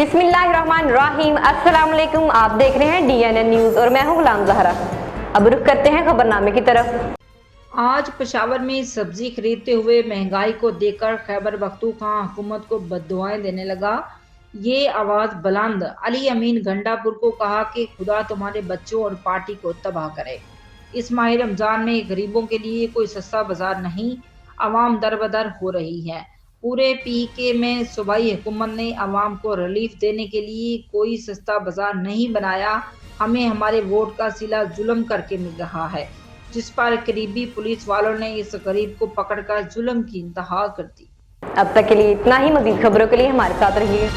बिस्मिल्लाहिर्रहमानिर्रहीम। अस्सलाम वालेकुम। आप देख रहे हैं DNN न्यूज और मैं हूं गुलाम ज़हरा। अब रुख करते हैं खबरनामे की तरफ। आज पेशावर में सब्जी खरीदते हुए महंगाई को देखकर खैबर पख्तूनख्वा हुकूमत को बद्दुआएं देने लगा। ये आवाज बुलंद अली अमीन गंडापुर को कहा कि खुदा तुम्हारे बच्चों और पार्टी को तबाह करे। इस माह रमजान में गरीबों के लिए कोई सस्ता बाजार नहीं, आवाम दरबदर हो रही है। पूरे PK में सूबाई हुकूमत ने आवाम को रिलीफ देने के लिए कोई सस्ता बाजार नहीं बनाया। हमें हमारे वोट का सिला जुल्म करके मिल रहा है, जिस पर करीबी पुलिस वालों ने इस गरीब को पकड़कर जुल्म की इंतहा कर दी। अब तक के लिए इतना ही। मजीद खबरों के लिए हमारे साथ रहिए।